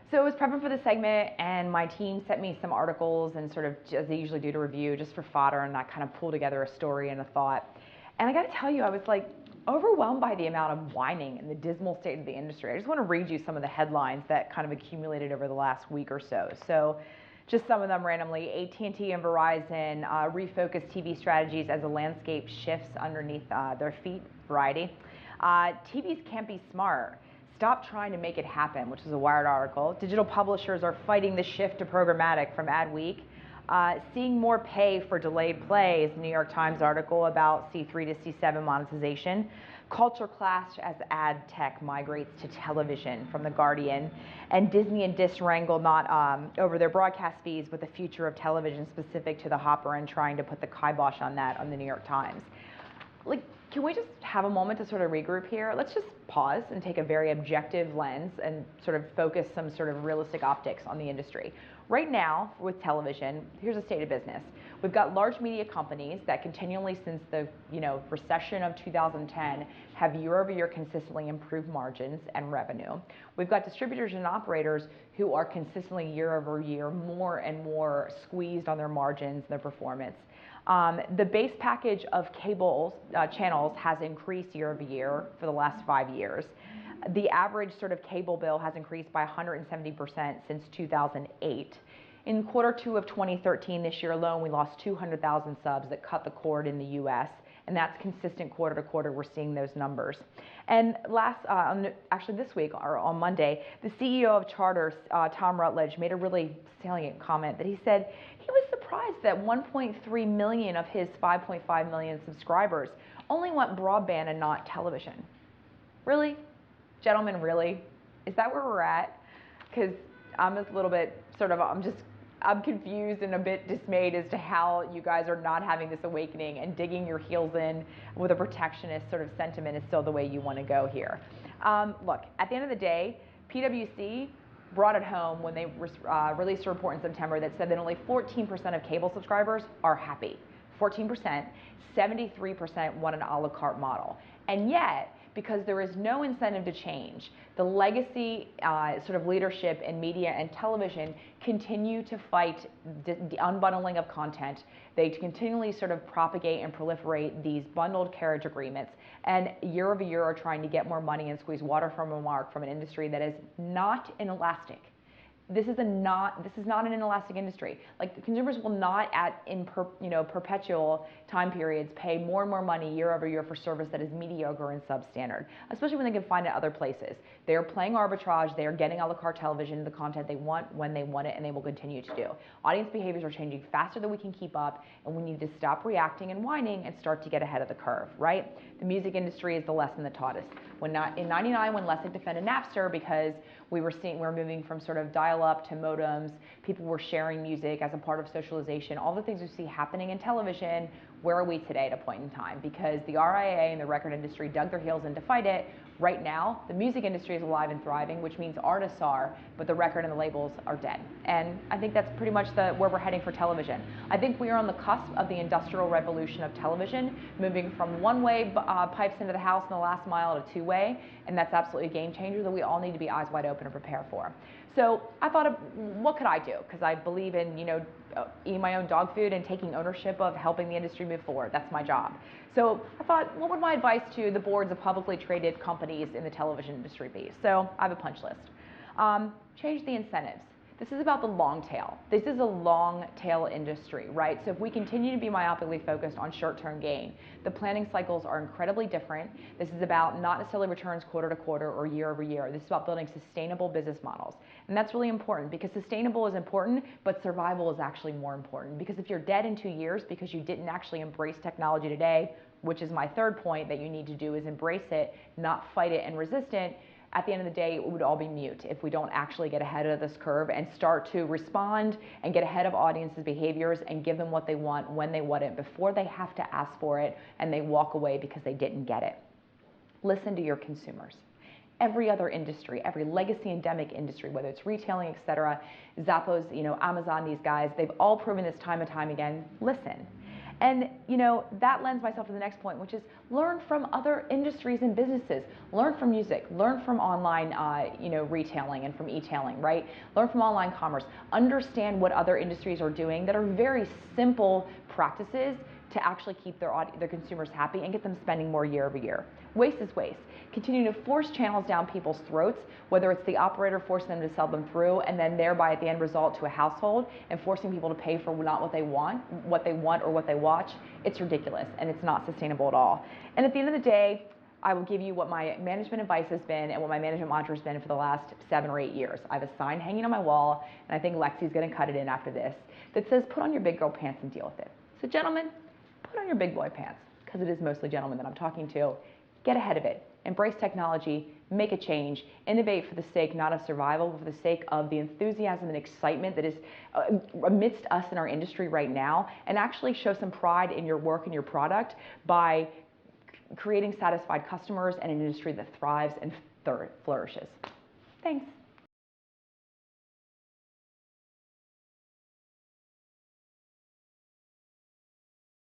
So I was prepping for the segment, and my team sent me some articles and sort of, as they usually do, to review just for fodder, and I kind of pulled together a story and a thought. And I got to tell you, I was like overwhelmed by the amount of whining and the dismal state of the industry. I just want to read you some of the headlines that kind of accumulated over the last week or so. So just some of them randomly. AT&T and Verizon refocus TV strategies as the landscape shifts underneath their feet. Variety. TVs can't be smart. Stop trying to make it happen, which is a Wired article. Digital publishers are fighting the shift to programmatic from Ad Week. Seeing more pay for delayed plays, New York Times article about C3 to C7 monetization. Culture clash as ad tech migrates to television from The Guardian. And Disney and Dish wrangle not over their broadcast fees, but the future of television specific to the Hopper and trying to put the kibosh on that on the New York Times. Like, can we just have a moment to sort of regroup here? Let's just pause and take a very objective lens and sort of focus some sort of realistic optics on the industry. Right now, with television, here's the state of business. We've got large media companies that continually, since the recession of 2010, have year-over-year consistently improved margins and revenue. We've got distributors and operators who are consistently year-over-year more and more squeezed on their margins and their performance. The base package of cable channels has increased year-over-year for the last 5 years. The average sort of cable bill has increased by 170% since 2008. In Q2 of 2013, this year alone, we lost 200,000 subs that cut the cord in the US, and that's consistent quarter to quarter. We're seeing those numbers. And actually this week, or on Monday, the CEO of Charter, Tom Rutledge, made a really salient comment that he said he was surprised that 1.3 million of his 5.5 million subscribers only want broadband and not television. Really? Gentlemen, really? Is that where we're at? Because I'm a little bit I'm confused and a bit dismayed as to how you guys are not having this awakening and digging your heels in with a protectionist sort of sentiment is still the way you want to go here. Look, at the end of the day, PwC brought it home when they released a report in September that said that only 14% of cable subscribers are happy. 14%, 73% want an a la carte model. And yet, because there is no incentive to change, the legacy sort of leadership in media and television continue to fight the unbundling of content. They continually sort of propagate and proliferate these bundled carriage agreements, and year over year are trying to get more money and squeeze water from a mark from an industry that is not inelastic. This is not an inelastic industry. Like, the consumers will not perpetual time periods pay more and more money year over year for service that is mediocre and substandard, especially when they can find it other places. They are playing arbitrage. They are getting a la carte television, the content they want when they want it, and they will continue to do. Audience behaviors are changing faster than we can keep up, and we need to stop reacting and whining and start to get ahead of the curve, right? The music industry is the lesson that taught us. In '99, when Lessig defended Napster because we were moving from sort of dial-up to modems, people were sharing music as a part of socialization, all the things we see happening in television, where are we today at a point in time? Because the RIAA and the record industry dug their heels in to fight it. Right now, the music industry is alive and thriving, which means artists are, but the record and the labels are dead. And I think that's pretty much where we're heading for television. I think we are on the cusp of the industrial revolution of television, moving from one-way pipes into the house in the last mile to two-way, and that's absolutely a game changer that we all need to be eyes wide open and prepare for. So I thought, what could I do? Because I believe in, eating my own dog food and taking ownership of helping the industry move forward. That's my job. So I thought, what would my advice to the boards of publicly traded companies in the television industry be? So I have a punch list. Change the incentives. This is about the long tail. This is a long tail industry, right? So if we continue to be myopically focused on short-term gain, the planning cycles are incredibly different. This is about not necessarily returns quarter to quarter or year over year. This is about building sustainable business models. And that's really important, because sustainable is important, but survival is actually more important. Because if you're dead in 2 years because you didn't actually embrace technology today, which is my third point that you need to do, is embrace it, not fight it and resist it. At the end of the day, it would all be mute if we don't actually get ahead of this curve and start to respond and get ahead of audiences' behaviors and give them what they want when they want it before they have to ask for it and they walk away because they didn't get it. Listen to your consumers. Every other industry, every legacy endemic industry, whether it's retailing, et cetera, Zappos, Amazon, these guys, they've all proven this time and time again. Listen. And that lends myself to the next point, which is learn from other industries and businesses. Learn from music, learn from online retailing and from e-tailing, right? Learn from online commerce. Understand what other industries are doing that are very simple practices to actually keep their consumers happy and get them spending more year over year. Waste is waste. Continue to force channels down people's throats, whether it's the operator forcing them to sell them through and then thereby at the end result to a household and forcing people to pay for not what they want or what they watch. It's ridiculous and it's not sustainable at all. And at the end of the day, I will give you what my management advice has been and what my management mantra has been for the last 7 or 8 years. I have a sign hanging on my wall, and I think Lexi's going to cut it in after this, that says, put on your big girl pants and deal with it. So gentlemen, put on your big boy pants, because it is mostly gentlemen that I'm talking to. Get ahead of it. Embrace technology, make a change, innovate for the sake not of survival, but for the sake of the enthusiasm and excitement that is amidst us in our industry right now, and actually show some pride in your work and your product by creating satisfied customers and an industry that thrives and flourishes. Thanks.